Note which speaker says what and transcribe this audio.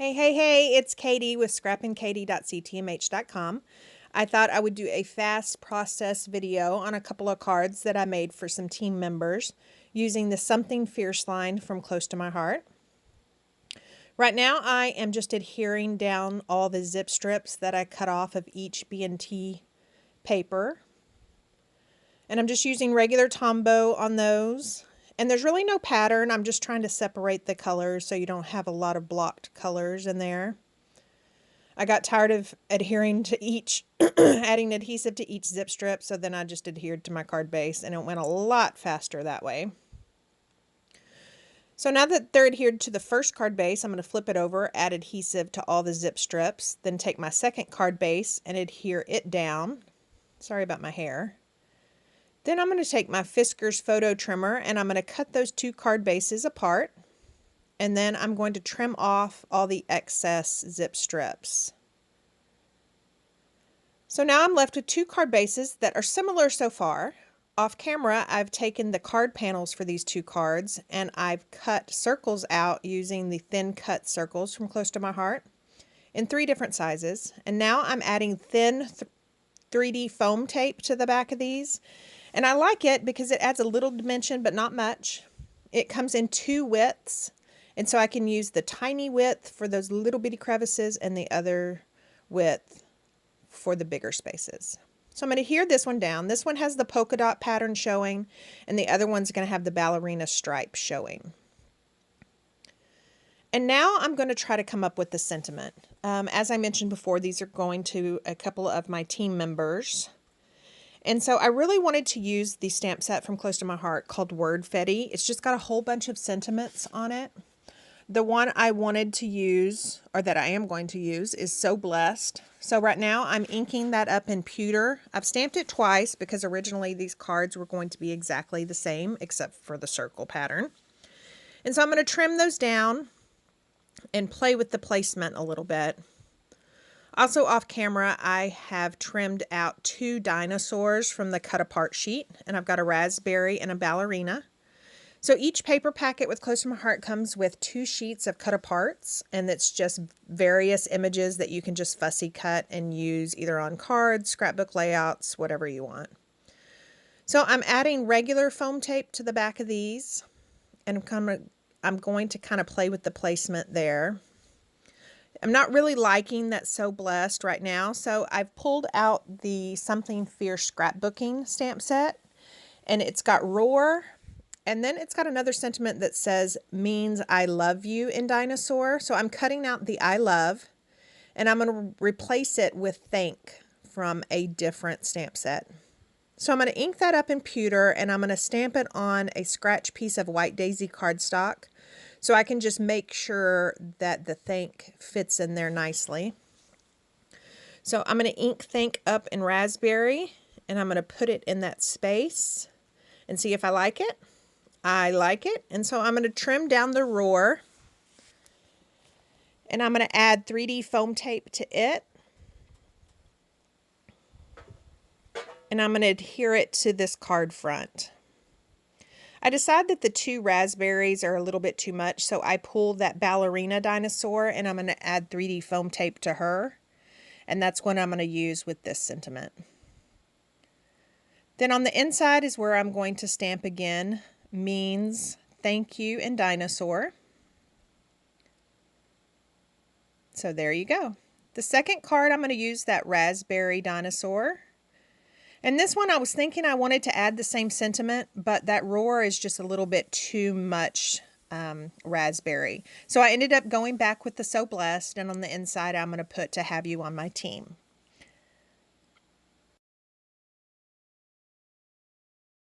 Speaker 1: Hey, it's Katie with scrappingkatie.ctmh.com. I thought I would do a fast process video on a couple of cards that I made for some team members using the Something Fierce line from Close to My Heart. Right now I am just adhering down all the zip strips that I cut off of each B&T paper. And I'm just using regular Tombow on those. And there's really no pattern. I'm just trying to separate the colors so you don't have a lot of blocked colors in there. I got tired of adhering to each, adding adhesive to each zip strip, so then I just adhered to my card base, and it went a lot faster that way. So now that they're adhered to the first card base, I'm going to flip it over, add adhesive to all the zip strips, then take my second card base and adhere it down. Sorry about my hair. Then I'm going to take my Fiskars photo trimmer and I'm going to cut those two card bases apart. And then I'm going to trim off all the excess zip strips. So now I'm left with two card bases that are similar so far. Off camera, I've taken the card panels for these two cards and I've cut circles out using the thin cut circles from Close to My Heart in 3 different sizes. And now I'm adding thin 3D foam tape to the back of these. And I like it because it adds a little dimension, but not much. It comes in 2 widths. And so I can use the tiny width for those little bitty crevices and the other width for the bigger spaces. So I'm going to adhere this one down. This one has the polka dot pattern showing, and the other one's going to have the ballerina stripe showing. And now I'm going to try to come up with the sentiment. As I mentioned before, these are going to a couple of my team members. And so I really wanted to use the stamp set from Close to My Heart called Word Fetty. It's just got a whole bunch of sentiments on it. The one I wanted to use, or that I am going to use, is So Blessed. So right now I'm inking that up in pewter. I've stamped it twice because originally these cards were going to be exactly the same except for the circle pattern. And so I'm going to trim those down and play with the placement a little bit. Also off camera, I have trimmed out 2 dinosaurs from the cut apart sheet, and I've got a raspberry and a ballerina. So each paper packet with Close to My Heart comes with 2 sheets of cut aparts, and it's just various images that you can just fussy cut and use either on cards, scrapbook layouts, whatever you want. So I'm adding regular foam tape to the back of these, and I'm going to kind of play with the placement there. I'm not really liking that So Blessed right now, so I've pulled out the Something Fierce scrapbooking stamp set, and it's got Roar, and then it's got another sentiment that says means I love you in dinosaur. So I'm cutting out the I love, and I'm going to replace it with thank from a different stamp set. So I'm going to ink that up in pewter, and I'm going to stamp it on a scratch piece of White Daisy cardstock, so I can just make sure that the thank fits in there nicely. So I'm going to ink thank up in raspberry, and I'm going to put it in that space and see if I like it. I like it, and so I'm going to trim down the roar, and I'm going to add 3D foam tape to it, and I'm going to adhere it to this card front. I decided that the 2 raspberries are a little bit too much, so I pulled that ballerina dinosaur and I'm going to add 3D foam tape to her, and that's what I'm going to use with this sentiment. Then on the inside is where I'm going to stamp again, means thank you in dinosaur. So there you go. The second card I'm going to use that raspberry dinosaur. And this one I was thinking I wanted to add the same sentiment, but that roar is just a little bit too much raspberry. So I ended up going back with the So Blessed, and on the inside I'm going to put to have you on my team.